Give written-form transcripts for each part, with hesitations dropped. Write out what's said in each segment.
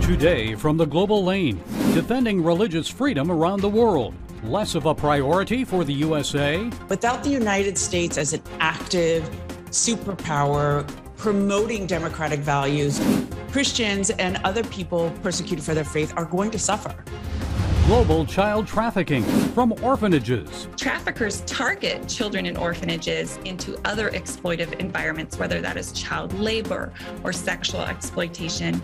Today from the global lane, defending religious freedom around the world. Less of a priority for the USA. Without the United States as an active superpower promoting democratic values, Christians and other people persecuted for their faith are going to suffer. Global child trafficking from orphanages. Traffickers target children in orphanages into other exploitive environments, whether that is child labor or sexual exploitation.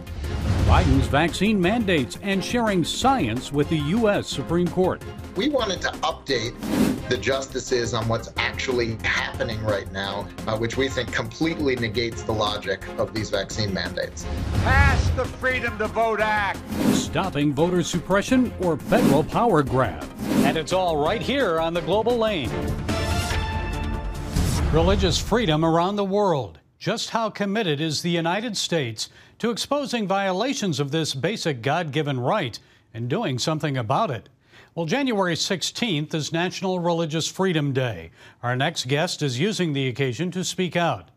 Biden's vaccine mandates and sharing science with the U.S. Supreme Court. We wanted to update the justices on what's actually happening right now, which we think completely negates the logic of these vaccine mandates. Pass the Freedom to Vote Act. Stopping voter suppression or federal power grab. And it's all right here on the global lane. Religious freedom around the world. Just how committed is the United States to exposing violations of this basic God-given right and doing something about it? Well, January 16th is National Religious Freedom Day. Our next guest is using the occasion to speak out.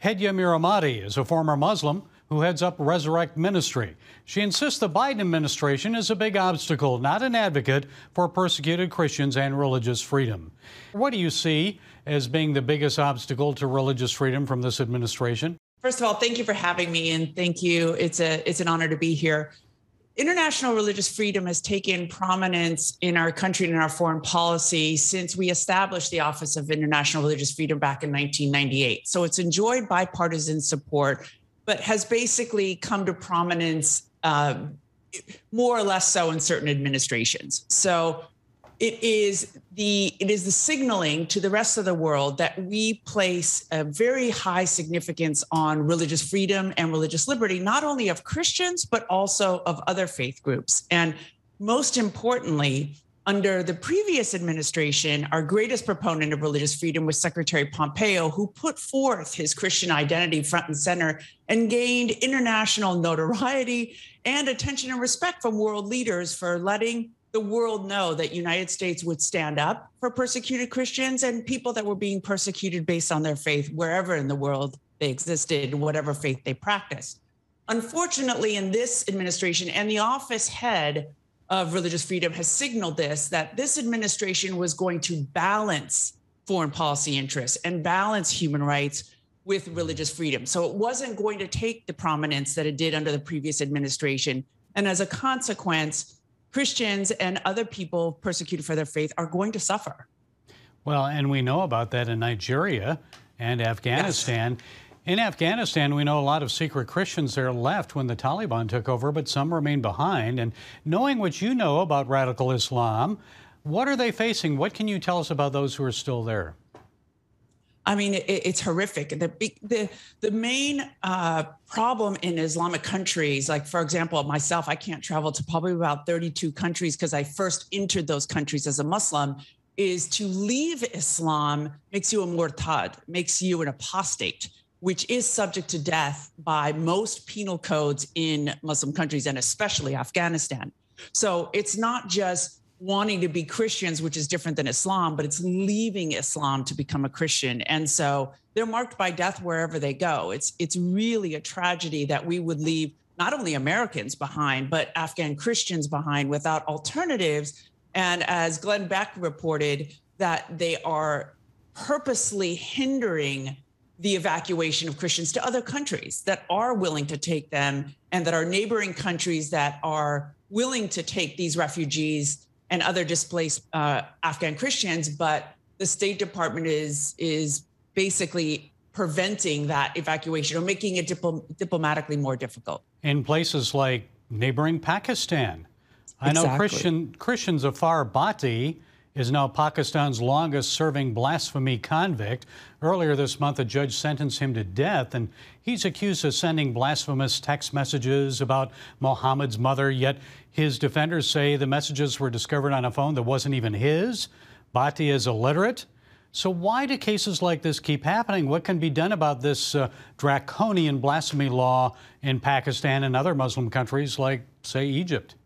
Hedya Miramati is a former Muslim who heads up Resurrect Ministry. She insists the Biden administration is a big obstacle, not an advocate for persecuted Christians and religious freedom. What do you see as being the biggest obstacle to religious freedom from this administration? First of all, thank you for having me, and thank you. It's an honor to be here. International religious freedom has taken prominence in our country and in our foreign policy since we established the Office of International Religious Freedom back in 1998. So it's enjoyed bipartisan support, but has basically come to prominence more or less so in certain administrations. So it is the signaling to the rest of the world that we place a very high significance on religious freedom and religious liberty, not only of Christians, but also of other faith groups. And most importantly, under the previous administration, our greatest proponent of religious freedom was Secretary Pompeo, who put forth his Christian identity front and center and gained international notoriety and attention and respect from world leaders for letting the world know that United States would stand up for persecuted Christians and people that were being persecuted based on their faith, wherever in the world they existed, whatever faith they practiced. Unfortunately, in this administration, and the office head of religious freedom has signaled that this administration was going to balance foreign policy interests and balance human rights with religious freedom. So it wasn't going to take the prominence that it did under the previous administration. And as a consequence, Christians and other people persecuted for their faith are going to suffer. Well, and we know about that in Nigeria and Afghanistan. Yes. In Afghanistan, we know a lot of secret Christians there left when the Taliban took over, but some remain behind. And knowing what you know about radical Islam, what are they facing? What can you tell us about those who are still there? I mean, it's horrific. The main problem in Islamic countries, like, for example, myself, I can't travel to probably about 32 countries because I first entered those countries as a Muslim, is to leave Islam makes you a murtad, makes you an apostate, which is subject to death by most penal codes in Muslim countries, and especially Afghanistan. So it's not just wanting to be Christians, which is different than Islam, but it's leaving Islam to become a Christian. And so they're marked by death wherever they go. It's really a tragedy that we would leave not only Americans behind, but Afghan Christians behind without alternatives. And as Glenn Beck reported, that they are purposely hindering the evacuation of Christians to other countries that are willing to take them, and that are neighboring countries that are willing to take these refugees and other displaced Afghan Christians, but the State Department is basically preventing that evacuation or making it diplomatically more difficult. In places like neighboring Pakistan. I know Christian Zafar Bhatti is now Pakistan's longest-serving blasphemy convict. Earlier this month, a judge sentenced him to death, and he's accused of sending blasphemous text messages about Muhammad's mother, yet his defenders say the messages were discovered on a phone that wasn't even his. Bhatti is illiterate. So why do cases like this keep happening? What can be done about this draconian blasphemy law in Pakistan and other Muslim countries like, say, Egypt?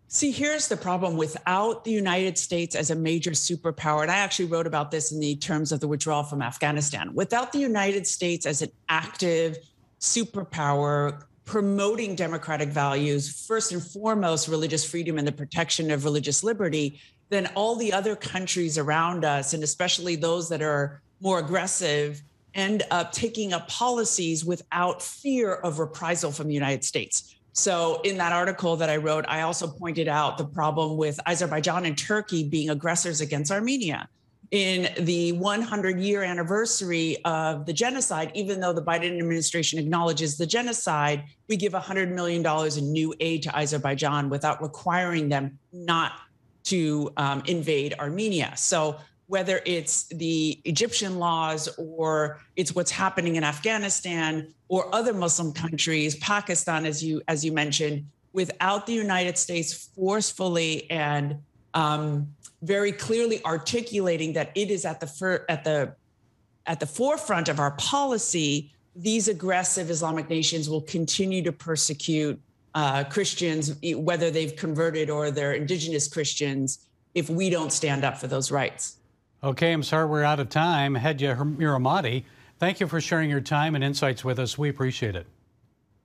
See, here's the problem. Without the United States as a major superpower, and I actually wrote about this in the terms of the withdrawal from Afghanistan, without the United States as an active superpower promoting democratic values, first and foremost, religious freedom and the protection of religious liberty, then all the other countries around us, and especially those that are more aggressive, end up taking up policies without fear of reprisal from the United States. So in that article that I wrote, I also pointed out the problem with Azerbaijan and Turkey being aggressors against Armenia. In the 100-year anniversary of the genocide, even though the Biden administration acknowledges the genocide, we give $100 million in new aid to Azerbaijan without requiring them not to invade Armenia. So whether it's the Egyptian laws or it's what's happening in Afghanistan or other Muslim countries, Pakistan, as you mentioned, without the United States forcefully and very clearly articulating that it is at the forefront of our policy, these aggressive Islamic nations will continue to persecute Christians, whether they've converted or they're indigenous Christians, if we don't stand up for those rights. Okay, I'm sorry we're out of time. Hedja Miramati, thank you for sharing your time and insights with us. We appreciate it.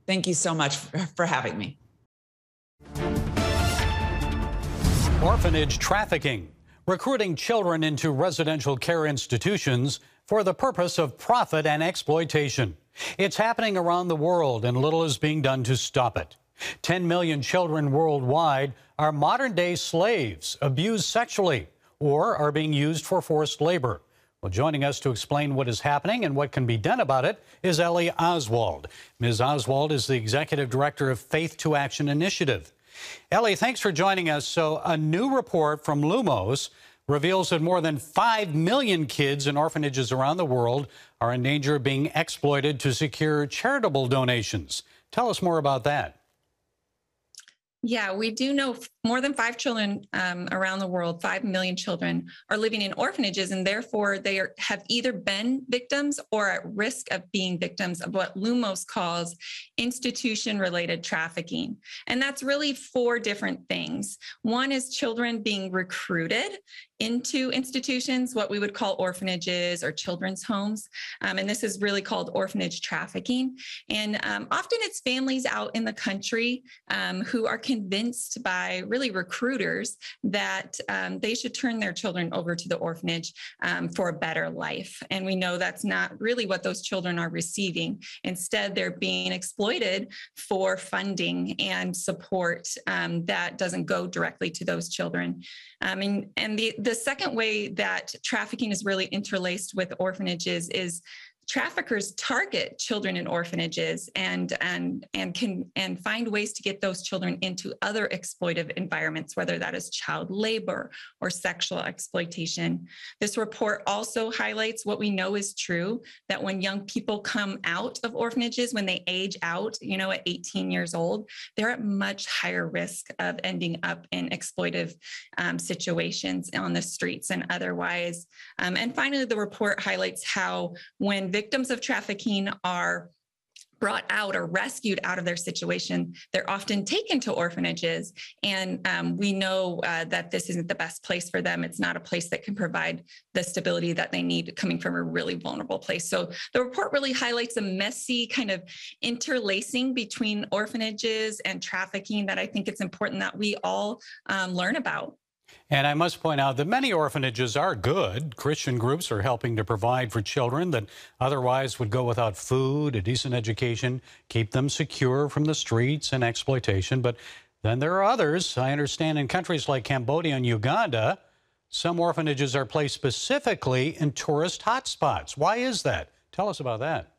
Thank you so much for having me. Orphanage trafficking, recruiting children into residential care institutions for the purpose of profit and exploitation. It's happening around the world, and little is being done to stop it. 10 million children worldwide are modern-day slaves, abused sexually, or are being used for forced labor. Well, joining us to explain what is happening and what can be done about it is Ellie Oswald. Ms. Oswald is the Executive Director of Faith to Action Initiative. Ellie, thanks for joining us. So a new report from Lumos reveals that more than 5 million kids in orphanages around the world are in danger of being exploited to secure charitable donations. Tell us more about that. Yeah, we do know more than 5 children around the world, 5 million children, are living in orphanages, and therefore they have either been victims or at risk of being victims of what Lumos calls institution-related trafficking. And that's really 4 different things. One is children being recruited into institutions, what we would call orphanages or children's homes. And this is really called orphanage trafficking. And often it's families out in the country who are convinced by really recruiters that they should turn their children over to the orphanage for a better life. And we know that's not really what those children are receiving. Instead, they're being exploited for funding and support that doesn't go directly to those children. And the second way that trafficking is really interlaced with orphanages is traffickers target children in orphanages and find ways to get those children into other exploitive environments, whether that is child labor or sexual exploitation. This report also highlights what we know is true, that when young people come out of orphanages, when they age out, at 18 years old, they're at much higher risk of ending up in exploitive situations on the streets and otherwise. And finally, the report highlights how when victims of trafficking are brought out or rescued out of their situation, they're often taken to orphanages. And we know that this isn't the best place for them. It's not a place that can provide the stability that they need coming from a really vulnerable place. So the report really highlights a messy kind of interlacing between orphanages and trafficking that I think it's important that we all learn about. And I must point out that many orphanages are good. Christian groups are helping to provide for children that otherwise would go without food, a decent education, keep them secure from the streets and exploitation. But then there are others. I understand in countries like Cambodia and Uganda, some orphanages are placed specifically in tourist hotspots. Why is that? Tell us about that.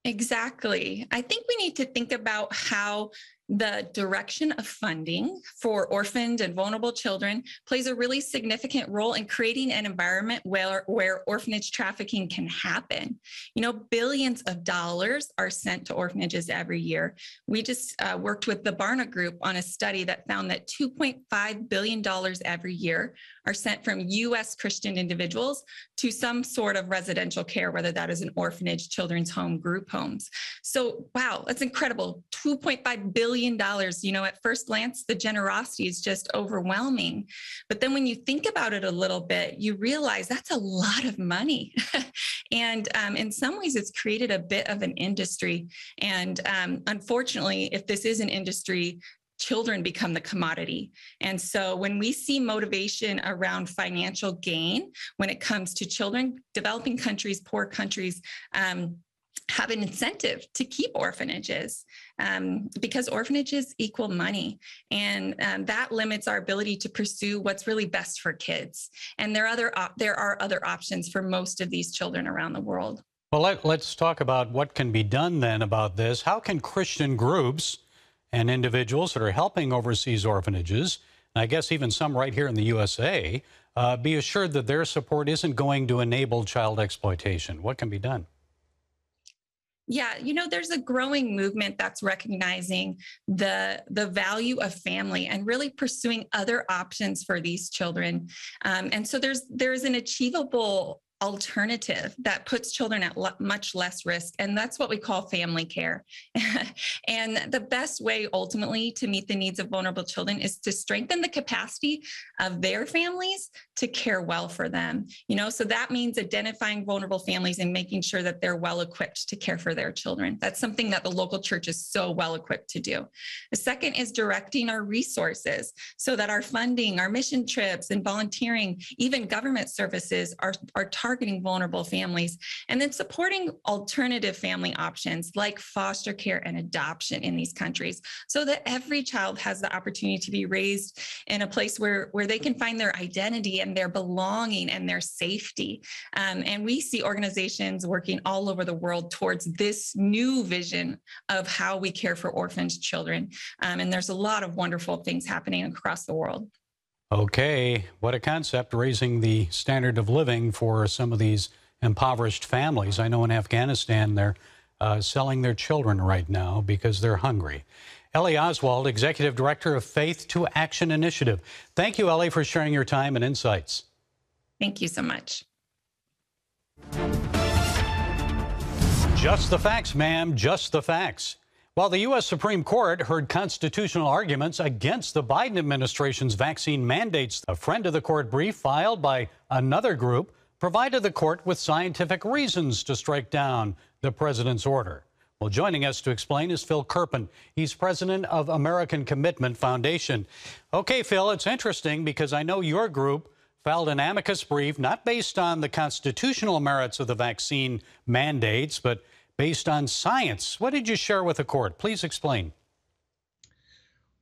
Exactly. I think we need to think about how the direction of funding for orphaned and vulnerable children plays a really significant role in creating an environment where orphanage trafficking can happen. Billions of dollars are sent to orphanages every year. We just worked with the Barna Group on a study that found that $2.5 billion every year are sent from U.S. Christian individuals to some sort of residential care, whether that is an orphanage, children's home, group homes. So, wow, that's incredible. $2.5 billion billion. At first glance, the generosity is just overwhelming. But then when you think about it a little bit, you realize that's a lot of money. And in some ways, it's created a bit of an industry. And unfortunately, if this is an industry, children become the commodity. And so when we see motivation around financial gain, when it comes to children, developing countries, poor countries, have an incentive to keep orphanages because orphanages equal money. And that limits our ability to pursue what's really best for kids. And there are other options for most of these children around the world. Well, let's talk about what can be done then about this. How can Christian groups and individuals that are helping overseas orphanages, and I guess even some right here in the USA, be assured that their support isn't going to enable child exploitation? What can be done? Yeah, there's a growing movement that's recognizing the value of family and really pursuing other options for these children. And so there's an achievable alternative that puts children at much less risk. And that's what we call family care. And the best way ultimately to meet the needs of vulnerable children is to strengthen the capacity of their families to care well for them. So that means identifying vulnerable families and making sure that they're well equipped to care for their children. That's something that the local church is so well equipped to do. The second is directing our resources so that our funding, our mission trips and volunteering, even government services are targeting vulnerable families, and then supporting alternative family options like foster care and adoption in these countries so that every child has the opportunity to be raised in a place where they can find their identity and their belonging and their safety. And we see organizations working all over the world towards this new vision of how we care for orphaned children. And there's a lot of wonderful things happening across the world. Okay, what a concept, raising the standard of living for some of these impoverished families. I know in Afghanistan they're selling their children right now because they're hungry. Ellie Oswald, Executive Director of Faith to Action Initiative. Thank you, Ellie, for sharing your time and insights. Thank you so much. Just the facts, ma'am, just the facts. While the U.S. Supreme Court heard constitutional arguments against the Biden administration's vaccine mandates, a friend of the court brief filed by another group provided the court with scientific reasons to strike down the president's order. Well, joining us to explain is Phil Kerpen. He's president of American Commitment Foundation. Okay, Phil, it's interesting because I know your group filed an amicus brief not based on the constitutional merits of the vaccine mandates, but based on science. What did you share with the court? Please explain.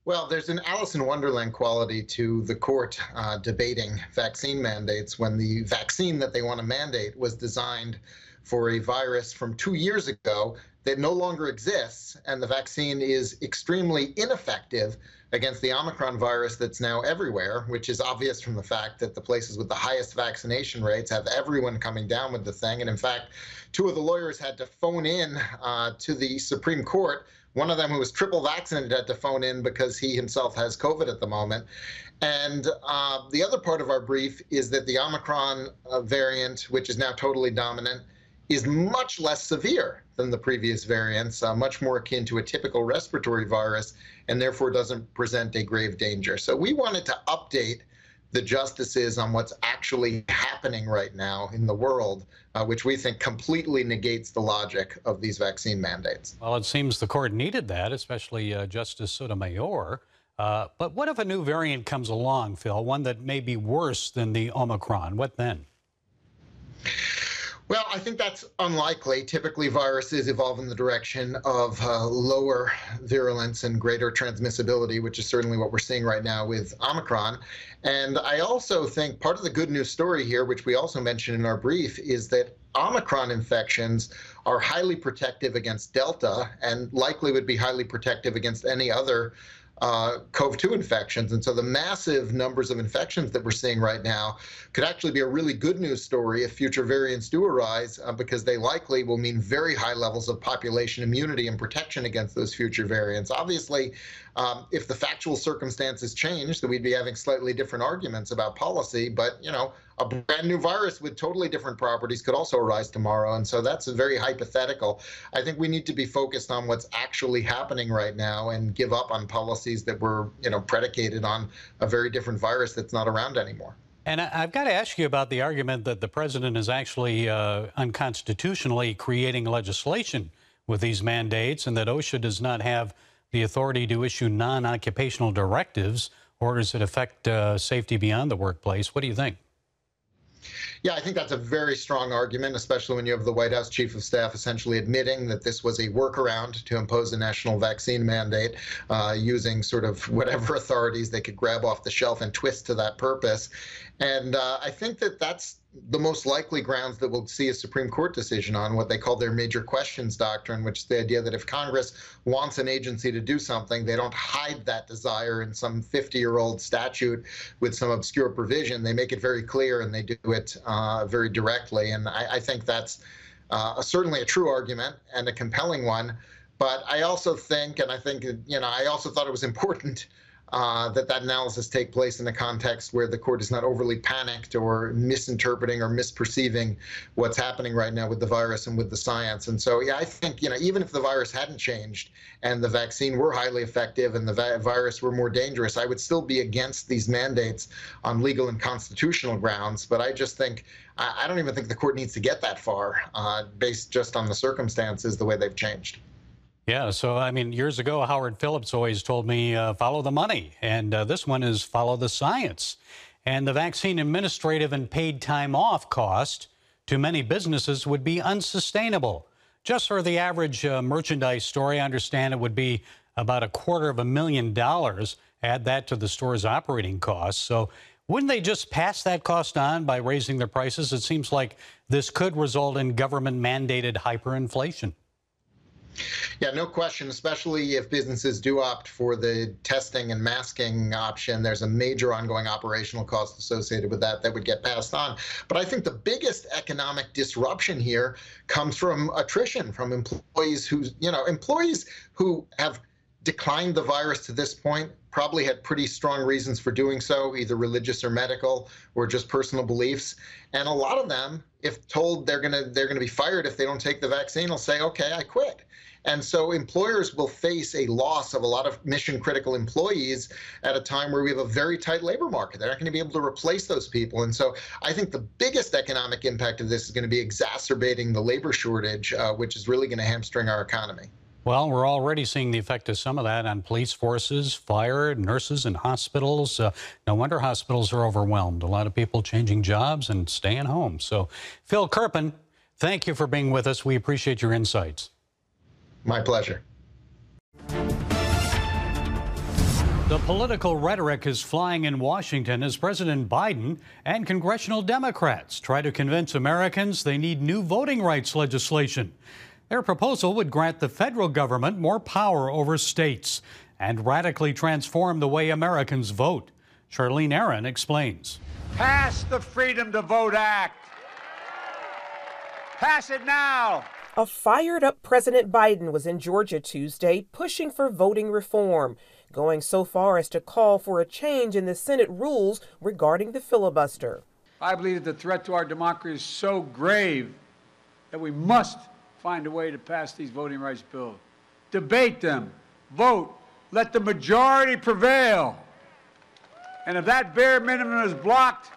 Well, there's an Alice in Wonderland quality to the court debating vaccine mandates when the vaccine that they want to mandate was designed for a virus from 2 years ago that no longer exists, and the vaccine is extremely ineffective against the Omicron virus that's now everywhere, which is obvious from the fact that the places with the highest vaccination rates have everyone coming down with the thing. And in fact, two of the lawyers had to phone in to the Supreme Court. One of them, who was triple vaccinated, had to phone in because he himself has COVID at the moment. And the other part of our brief is that the Omicron variant, which is now totally dominant, is much less severe than the previous variants, much more akin to a typical respiratory virus, and therefore doesn't present a grave danger. So we wanted to update the justices on what's actually happening right now in the world, which we think completely negates the logic of these vaccine mandates. Well, it seems the court needed that, especially Justice Sotomayor. But what if a new variant comes along, Phil, one that may be worse than the Omicron? What then? Well, I think that's unlikely. Typically, viruses evolve in the direction of lower virulence and greater transmissibility, which is certainly what we're seeing right now with Omicron. And I also think part of the good news story here, which we also mentioned in our brief, is that Omicron infections are highly protective against Delta and likely would be highly protective against any other CoV-2 infections. And so the massive numbers of infections that we're seeing right now could actually be a really good news story if future variants do arise, because they likely will mean very high levels of population immunity and protection against those future variants. Obviously, if the factual circumstances change, then we'd be having slightly different arguments about policy. But, a brand new virus with totally different properties could also arise tomorrow. And so that's very hypothetical. I think we need to be focused on what's actually happening right now and give up on policies that were, predicated on a very different virus that's not around anymore. And I've got to ask you about the argument that the president is actually unconstitutionally creating legislation with these mandates, and that OSHA does not have the authority to issue non-occupational directives, orders that affect safety beyond the workplace. What do you think? Yeah, I think that's a very strong argument, especially when you have the White House chief of staff essentially admitting that this was a workaround to impose a national vaccine mandate, using sort of whatever authorities they could grab off the shelf and twist to that purpose. And I think that that's the most likely grounds that we'll see a Supreme Court decision on, what they call their major questions doctrine, which is the idea that if Congress wants an agency to do something, they don't hide that desire in some 50-year-old statute with some obscure provision. They make it very clear and they do it very directly. And I think that's certainly a true argument and a compelling one. But I also think, and I think, I also thought it was important that analysis take place in a context where the court is not overly panicked or misinterpreting or misperceiving what's happening right now with the virus and with the science. And so, yeah, I think, even if the virus hadn't changed and the vaccine were highly effective and the virus were more dangerous, I would still be against these mandates on legal and constitutional grounds. But I just think, I don't even think the court needs to get that far based just on the circumstances, the way they've changed. Yeah, so, I mean, years ago, Howard Phillips always told me, follow the money. And this one is follow the science. And the vaccine administrative and paid time off cost to many businesses would be unsustainable. Just for the average merchandise store, I understand it would be about $250,000. Add that to the store's operating costs. So wouldn't they just pass that cost on by raising their prices? It seems like this could result in government-mandated hyperinflation. Yeah, no question, especially if businesses do opt for the testing and masking option. There's a major ongoing operational cost associated with that would get passed on. But I think the biggest economic disruption here comes from attrition, from employees who have declined the virus to this point, probably had pretty strong reasons for doing so, either religious or medical or just personal beliefs. And a lot of them, if told they're gonna be fired if they don't take the vaccine, will say, okay, I quit. And so employers will face a loss of a lot of mission-critical employees at a time where we have a very tight labor market. They're not going to be able to replace those people. And so I think the biggest economic impact of this is going to be exacerbating the labor shortage, which is really going to hamstring our economy. Well, we're already seeing the effect of some of that on police forces, fire, nurses, and hospitals. No wonder hospitals are overwhelmed. A lot of people changing jobs and staying home. So, Phil Kerpen, thank you for being with us. We appreciate your insights. My pleasure. The political rhetoric is flying in Washington as President Biden and congressional Democrats try to convince Americans they need new voting rights legislation. Their proposal would grant the federal government more power over states and radically transform the way Americans vote. Charlene Aaron explains. Pass the Freedom to Vote Act. Pass it now. A fired-up President Biden was in Georgia Tuesday pushing for voting reform, going so far as to call for a change in the Senate rules regarding the filibuster. I believe that the threat to our democracy is so grave that we must find a way to pass these voting rights bills. Debate them, vote, let the majority prevail. And if that bare minimum is blocked,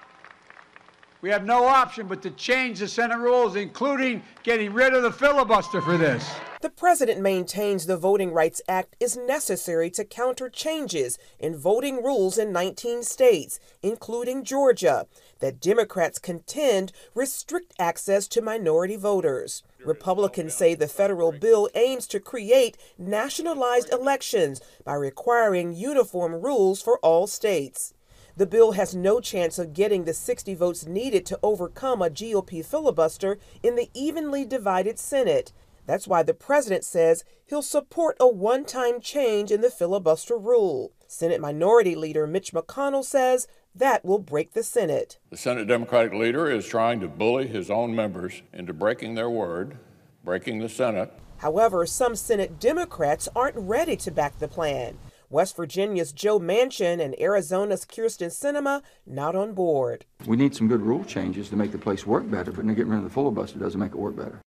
we have no option but to change the Senate rules, including getting rid of the filibuster for this. The president maintains the Voting Rights Act is necessary to counter changes in voting rules in 19 states, including Georgia, that Democrats contend restrict access to minority voters. Republicans say the federal bill aims to create nationalized elections by requiring uniform rules for all states. The bill has no chance of getting the 60 votes needed to overcome a GOP filibuster in the evenly divided Senate. That's why the president says he'll support a one-time change in the filibuster rule. Senate Minority Leader Mitch McConnell says that will break the Senate. The Senate Democratic leader is trying to bully his own members into breaking their word, breaking the Senate. However, some Senate Democrats aren't ready to back the plan. West Virginia's Joe Manchin and Arizona's Kyrsten Sinema not on board. We need some good rule changes to make the place work better, but getting rid of the filibuster doesn't make it work better.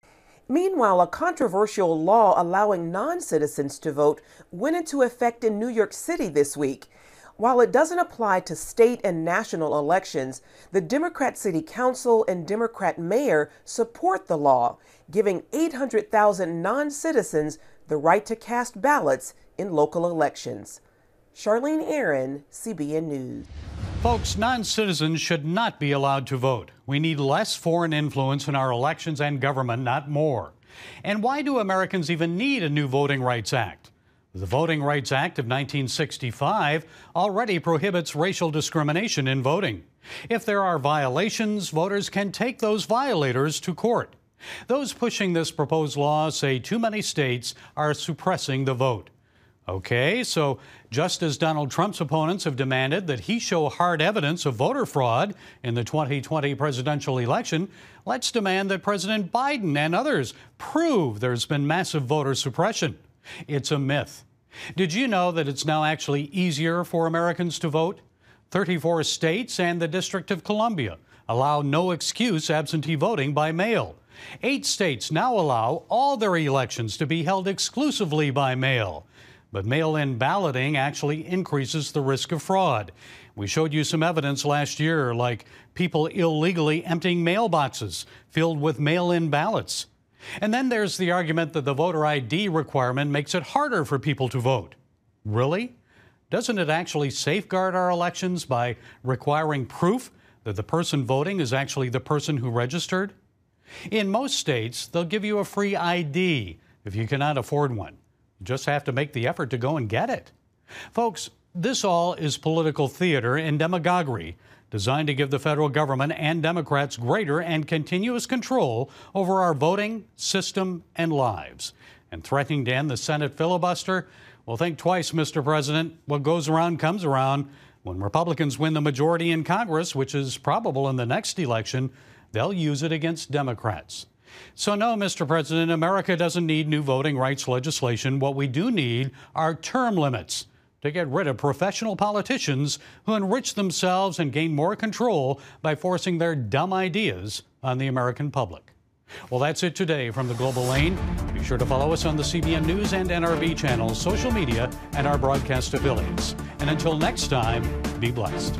Meanwhile, a controversial law allowing non-citizens to vote went into effect in New York City this week. While it doesn't apply to state and national elections, the Democrat City Council and Democrat Mayor support the law, giving 800,000 non-citizens the right to cast ballots in local elections. Charlene Aaron, CBN News. Folks, non-citizens should not be allowed to vote. We need less foreign influence in our elections and government, not more. And why do Americans even need a new Voting Rights Act? The Voting Rights Act of 1965 already prohibits racial discrimination in voting. If there are violations, voters can take those violators to court. Those pushing this proposed law say too many states are suppressing the vote. Okay, so just as Donald Trump's opponents have demanded that he show hard evidence of voter fraud in the 2020 presidential election, let's demand that President Biden and others prove there's been massive voter suppression. It's a myth. Did you know that it's now actually easier for Americans to vote? 34 states and the District of Columbia allow no excuse absentee voting by mail. 8 states now allow all their elections to be held exclusively by mail. But mail-in balloting actually increases the risk of fraud. We showed you some evidence last year, like people illegally emptying mailboxes filled with mail-in ballots. And then there's the argument that the voter ID requirement makes it harder for people to vote. Really? Doesn't it actually safeguard our elections by requiring proof that the person voting is actually the person who registered? In most states, they'll give you a free ID if you cannot afford one. You just have to make the effort to go and get it. Folks, this all is political theater and demagoguery designed to give the federal government and Democrats greater and continuous control over our voting system and lives. And threatening to end the Senate filibuster? Well, think twice, Mr. President. What goes around comes around. When Republicans win the majority in Congress, which is probable in the next election, they'll use it against Democrats. So no, Mr. President, America doesn't need new voting rights legislation. What we do need are term limits to get rid of professional politicians who enrich themselves and gain more control by forcing their dumb ideas on the American public. Well, that's it today from the Global Lane. Be sure to follow us on the CBN News and NRB channels, social media, and our broadcast affiliates. And until next time, be blessed.